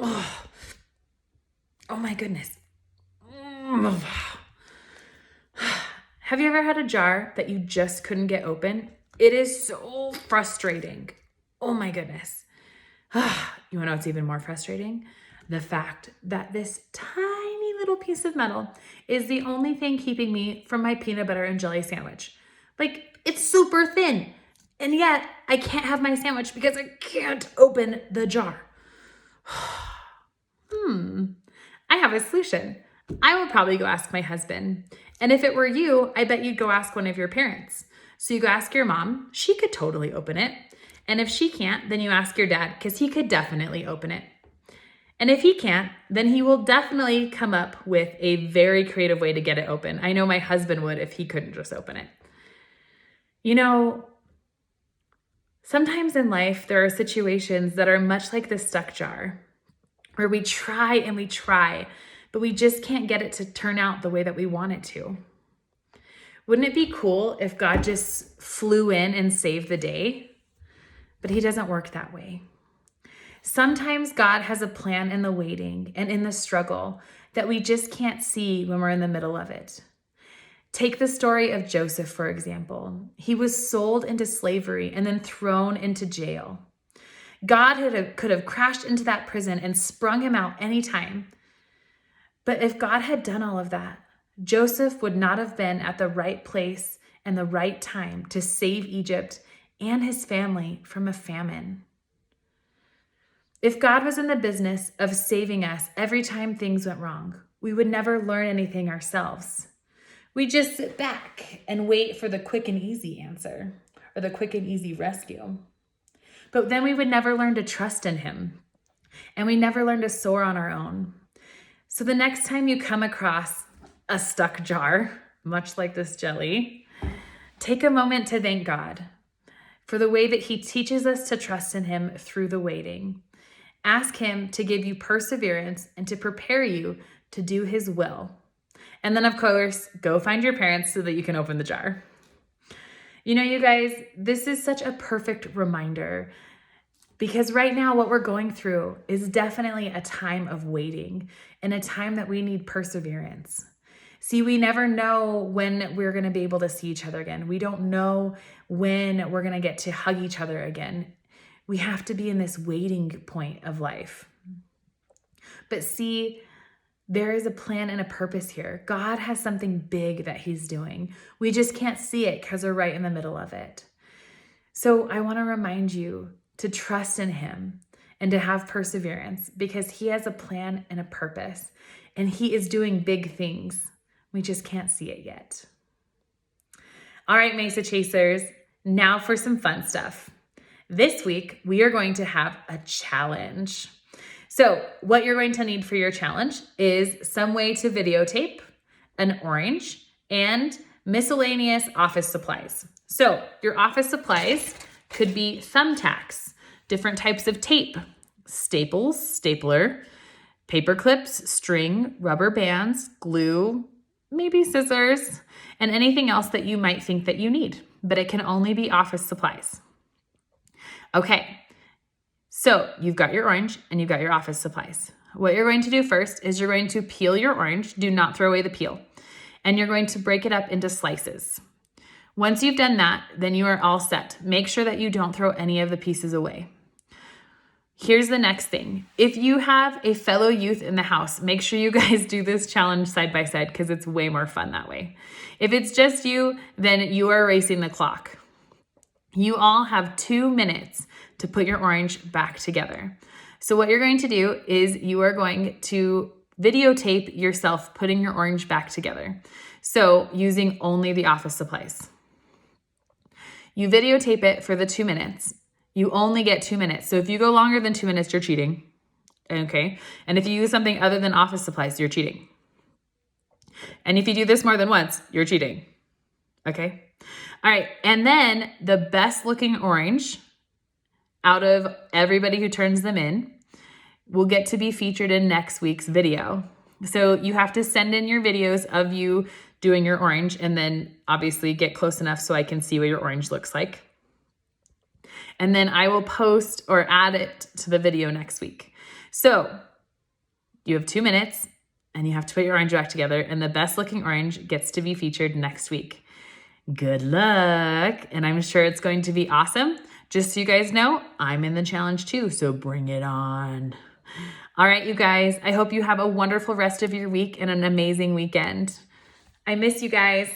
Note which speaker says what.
Speaker 1: Oh, oh my goodness. Have you ever had a jar that you just couldn't get open? It is so frustrating. Oh my goodness. You wanna know what's even more frustrating? The fact that this tiny little piece of metal is the only thing keeping me from my peanut butter and jelly sandwich. Like, it's super thin. And yet I can't have my sandwich because I can't open the jar. I have a solution. I will probably go ask my husband. And if it were you, I bet you'd go ask one of your parents. So you go ask your mom. She could totally open it. And if she can't, then you ask your dad because he could definitely open it. And if he can't, then he will definitely come up with a very creative way to get it open. I know my husband would if he couldn't just open it. You know, sometimes in life, there are situations that are much like the stuck jar, where we try and we try, but we just can't get it to turn out the way that we want it to. Wouldn't it be cool if God just flew in and saved the day? But he doesn't work that way. Sometimes God has a plan in the waiting and in the struggle that we just can't see when we're in the middle of it. Take the story of Joseph, for example. He was sold into slavery and then thrown into jail. God could have crashed into that prison and sprung him out anytime. But if God had done all of that, Joseph would not have been at the right place and the right time to save Egypt and his family from a famine. If God was in the business of saving us every time things went wrong, we would never learn anything ourselves. We just sit back and wait for the quick and easy answer or the quick and easy rescue. But then we would never learn to trust in him, and we never learn to soar on our own. So the next time you come across a stuck jar, much like this jelly, take a moment to thank God for the way that he teaches us to trust in him through the waiting. Ask him to give you perseverance and to prepare you to do his will. And then, of course, go find your parents so that you can open the jar. You know, you guys, this is such a perfect reminder because right now what we're going through is definitely a time of waiting and a time that we need perseverance. See, we never know when we're going to be able to see each other again. We don't know when we're going to get to hug each other again. We have to be in this waiting point of life. But see, there is a plan and a purpose here. God has something big that he's doing. We just can't see it because we're right in the middle of it. So I want to remind you to trust in him and to have perseverance because he has a plan and a purpose, and he is doing big things. We just can't see it yet. All right, Mesa Chasers, now for some fun stuff. This week, we are going to have a challenge. So what you're going to need for your challenge is some way to videotape, an orange, and miscellaneous office supplies. So your office supplies could be thumbtacks, different types of tape, staples, stapler, paper clips, string, rubber bands, glue, maybe scissors, and anything else that you might think that you need, but it can only be office supplies. Okay. So you've got your orange and you've got your office supplies. What you're going to do first is you're going to peel your orange. Do not throw away the peel. And you're going to break it up into slices. Once you've done that, then you are all set. Make sure that you don't throw any of the pieces away. Here's the next thing. If you have a fellow youth in the house, make sure you guys do this challenge side by side because it's way more fun that way. If it's just you, then you are racing the clock. You all have 2 minutes to put your orange back together. So what you're going to do is you are going to videotape yourself putting your orange back together. So using only the office supplies. You videotape it for the 2 minutes. You only get 2 minutes. So if you go longer than 2 minutes, you're cheating. Okay. And if you use something other than office supplies, you're cheating. And if you do this more than once, you're cheating. Okay. All right. And then the best looking orange out of everybody who turns them in will get to be featured in next week's video. So you have to send in your videos of you doing your orange and then obviously get close enough so I can see what your orange looks like. And then I will post or add it to the video next week. So You have 2 minutes and you have to put your orange back together, and the best looking orange gets to be featured next week. Good luck, and I'm sure it's going to be awesome. Just so you guys know, I'm in the challenge too, so bring it on. All right, you guys, I hope you have a wonderful rest of your week and an amazing weekend. I miss you guys.